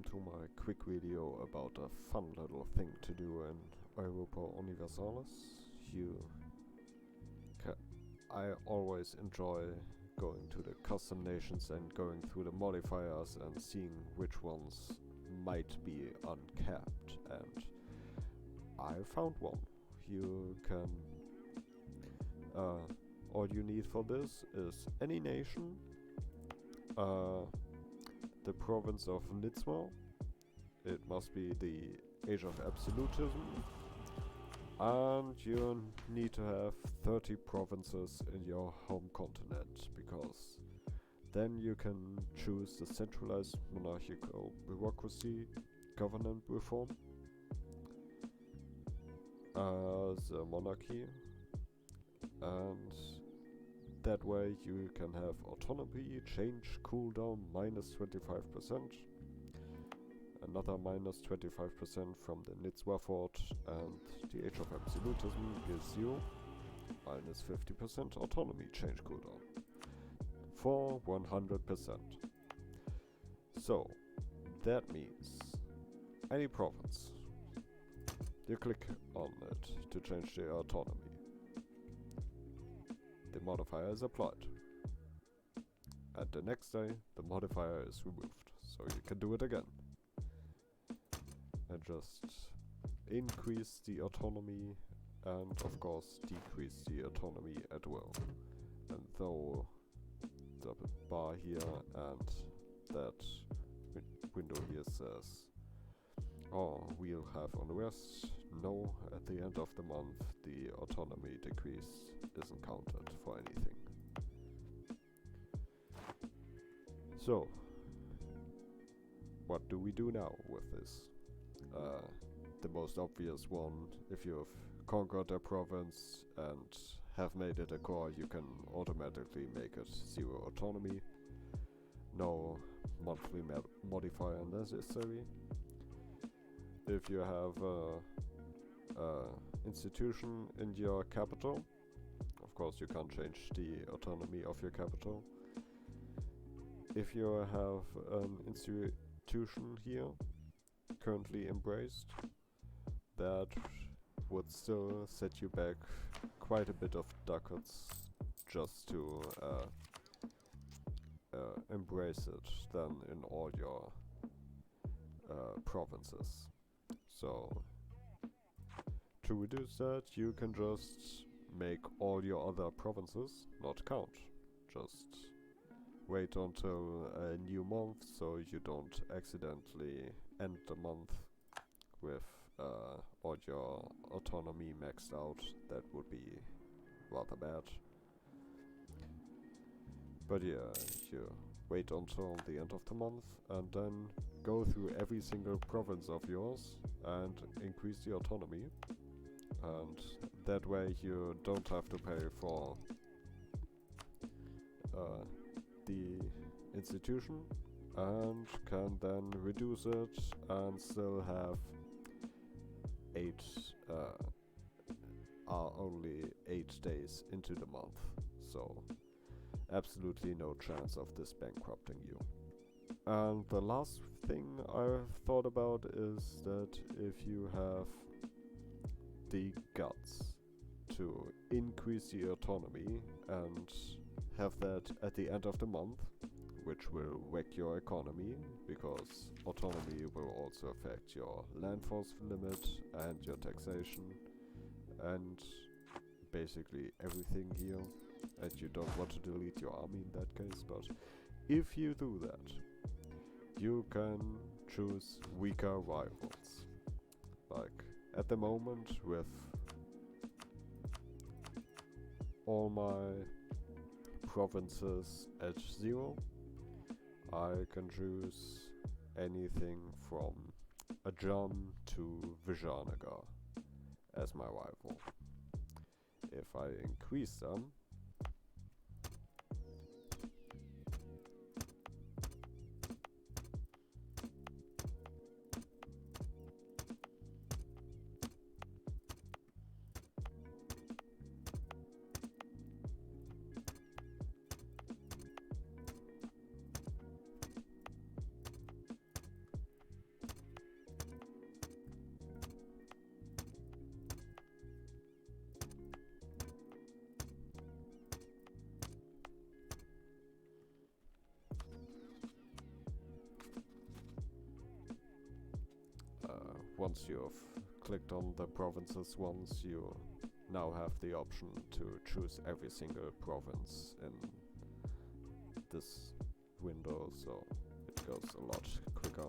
welcome to my quick video about a fun little thing to do in Europa Universalis. I always enjoy going to the custom nations and going through the modifiers and seeing which ones might be uncapped, and I found one. You can all you need for this is any nation, the province of Nizwa. It must be the age of absolutism, and you need to have 30 provinces in your home continent, because then you can choose the centralized monarchical bureaucracy government reform as a monarchy, and that way you can have autonomy, change, cooldown minus 25%, another minus 25% from the Nizwa fort, and the Age of Absolutism gives you minus 50% autonomy, change, cooldown for 100%. So that means any province, you click on it to change the autonomy. The modifier is applied, and the next day the modifier is removed, so you can do it again and just increase the autonomy and of course decrease the autonomy at will. And though the bar here and that window here says, oh, we'll have unrest, no, at the end of the month the autonomy decrease isn't counted for anything. So, what do we do now with this? The most obvious one, if you've conquered a province and have made it a core, you can automatically make it 0 autonomy. No monthly modifier necessary. If you have a institution in your capital, of course you can't change the autonomy of your capital. If you have an institution here currently embraced, that would still set you back quite a bit of ducats just to embrace it then in all your provinces. So to reduce that, you can just make all your other provinces not count. Just wait until a new month so you don't accidentally end the month with all your autonomy maxed out. That would be rather bad. But yeah, you wait until the end of the month and then go through every single province of yours and increase the autonomy, and that way you don't have to pay for the institution and can then reduce it and still have only 8 days into the month, so absolutely no chance of this bankrupting you. And the last thing I've thought about is that if you have the guts to increase the autonomy and have that at the end of the month, which will wreck your economy, because autonomy will also affect your land force limit and your taxation and basically everything here, and you don't want to delete your army in that case. But if you do that, you can choose weaker rivals. Like at the moment, with all my provinces at 0, I can choose anything from Ajan to Vijayanagar as my rival. If I increase them, once you've clicked on the provinces once, you now have the option to choose every single province in this window, so it goes a lot quicker.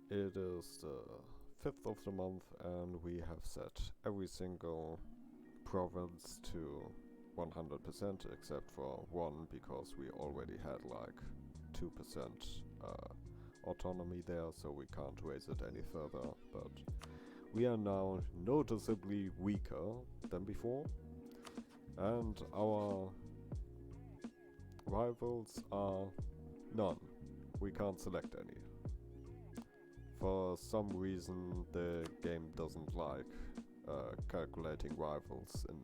It is the 5th of the month and we have set every single province to 100% except for one, because we already had like 2% autonomy there, so we can't raise it any further. But we are now noticeably weaker than before, and our rivals are none. We can't select any. For some reason the game doesn't like calculating rivals in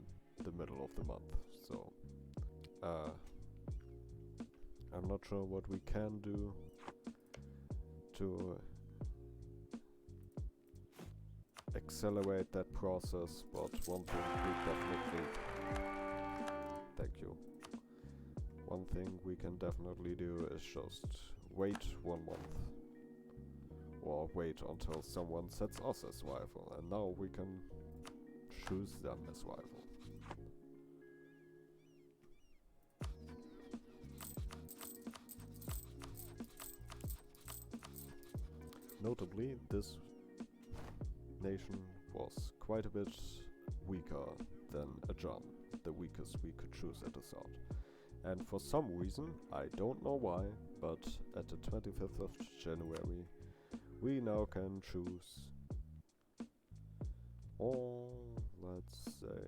the middle of the month, so I'm not sure what we can do to accelerate that process, but one thing we definitely... Thank you. One thing we can definitely do is just wait 1 month. Or wait until someone sets us as rival, and now we can choose them as rival. Notably, this nation was quite a bit weaker than Ajan, the weakest we could choose at the start. And for some reason, I don't know why, but at the 25th of January, we now can choose, or let's say,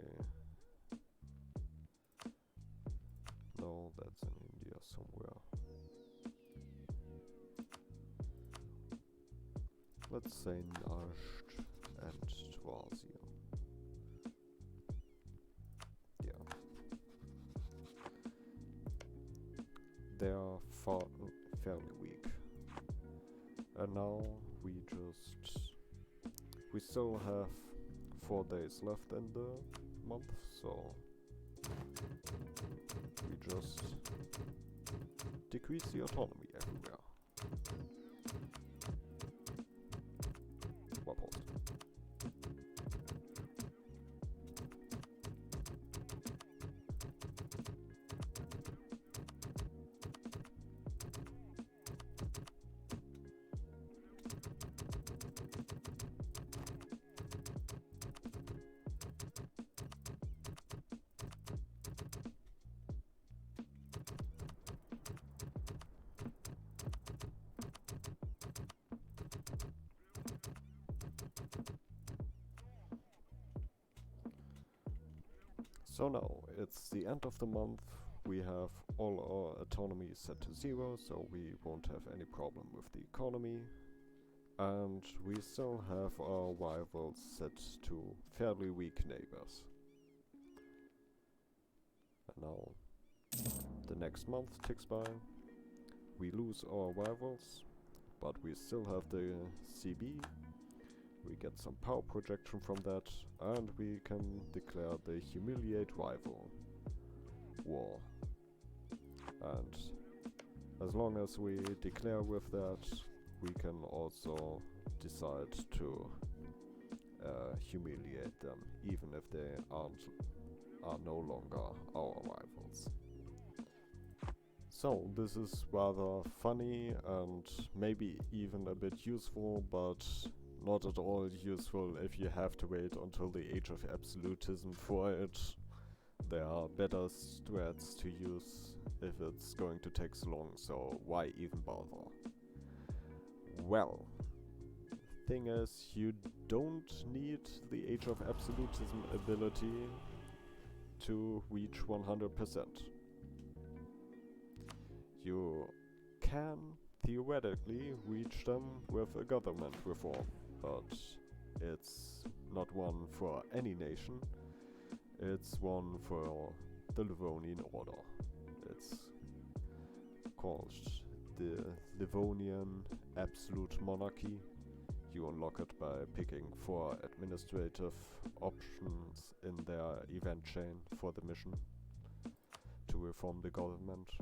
no, that's in India somewhere. Let's say Nasht and Twazi. Yeah. They are fairly weak. And now we still have 4 days left in the month, so we just decrease the autonomy everywhere. Well, pause. So now, it's the end of the month, we have all our autonomy set to 0, so we won't have any problem with the economy. And we still have our rivals set to fairly weak neighbors. And now, the next month ticks by, we lose our rivals, but we still have the CB. We get some power projection from that, and we can declare the Humiliate Rival war. And as long as we declare with that, we can also decide to humiliate them, even if they are no longer our rivals. So this is rather funny and maybe even a bit useful, but not at all useful if you have to wait until the Age of Absolutism for it. There are better strats to use if it's going to take so long, so why even bother? Well, thing is, you don't need the Age of Absolutism ability to reach 100%. You can theoretically reach them with a government reform, but it's not one for any nation, it's one for the Livonian order. It's called the Livonian Absolute Monarchy. You unlock it by picking 4 administrative options in their event chain for the mission to reform the government.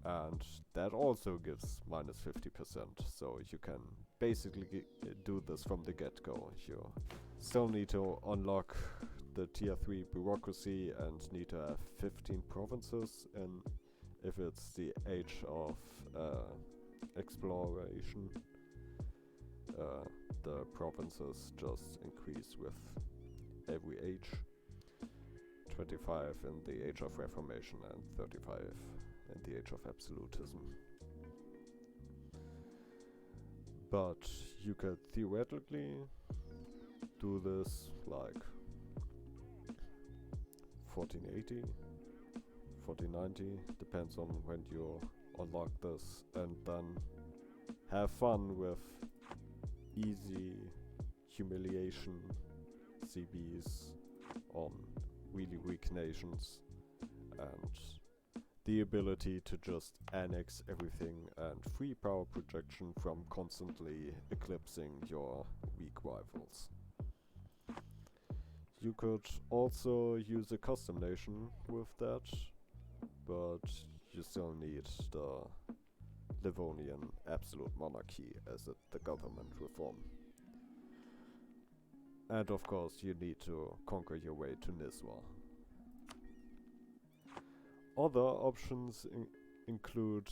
And that also gives minus 50%, so you can basically do this from the get-go. You still need to unlock the tier 3 bureaucracy and need to have 15 provinces, and if it's the age of exploration, the provinces just increase with every age. 25 in the age of Reformation and 35 in the age of absolutism. But you could theoretically do this like 1480, 1490, depends on when you unlock this, and then have fun with easy humiliation CBs on really weak nations, and the ability to just annex everything and free power projection from constantly eclipsing your weak rivals. You could also use a custom nation with that, but you still need the Livonian Absolute Monarchy as the government reform. And of course you need to conquer your way to Niswa. Other options include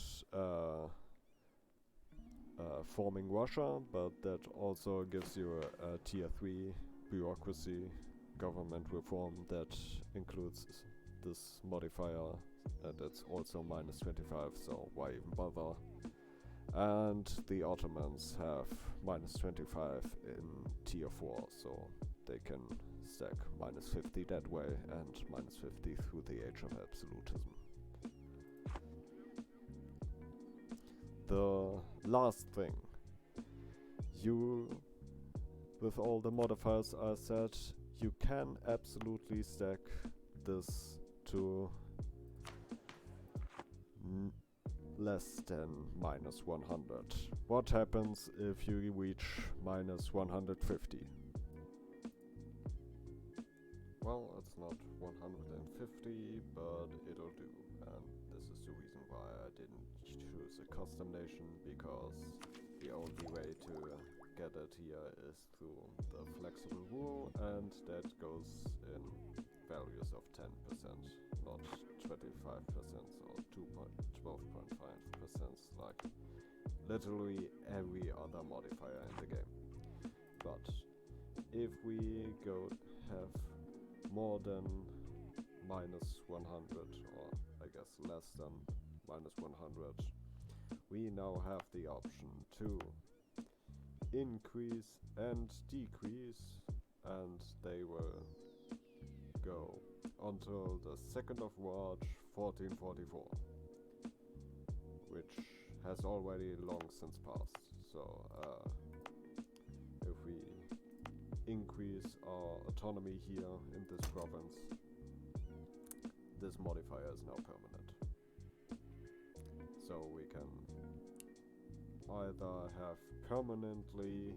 forming Russia, but that also gives you a tier 3 bureaucracy government reform that includes this modifier, and it's also minus 25, so why even bother? And the Ottomans have minus 25 in tier 4, so they can stack minus 50 that way and minus 50 through the age of absolutism. The last thing, with all the modifiers I said, you can absolutely stack this to less than minus 100. What happens if you reach minus 150? Well, it's not 150, but it'll do. And this is the reason why I didn't choose a custom nation, because the only way to get it here is through the flexible rule, and that goes in values of 10%, not 25% or 12.5%, like literally every other modifier in the game. But if we have more than minus 100, or I guess less than minus 100, we now have the option to increase and decrease, and they will go until the 2nd of March 1444, which has already long since passed. So if we increase our autonomy here in this province, this modifier is now permanent. So we can either have permanently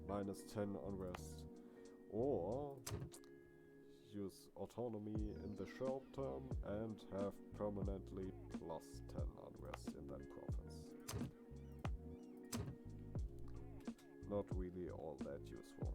minus 10 unrest, or use autonomy in the short term and have permanently plus 10 unrest in that province. Not really all that useful.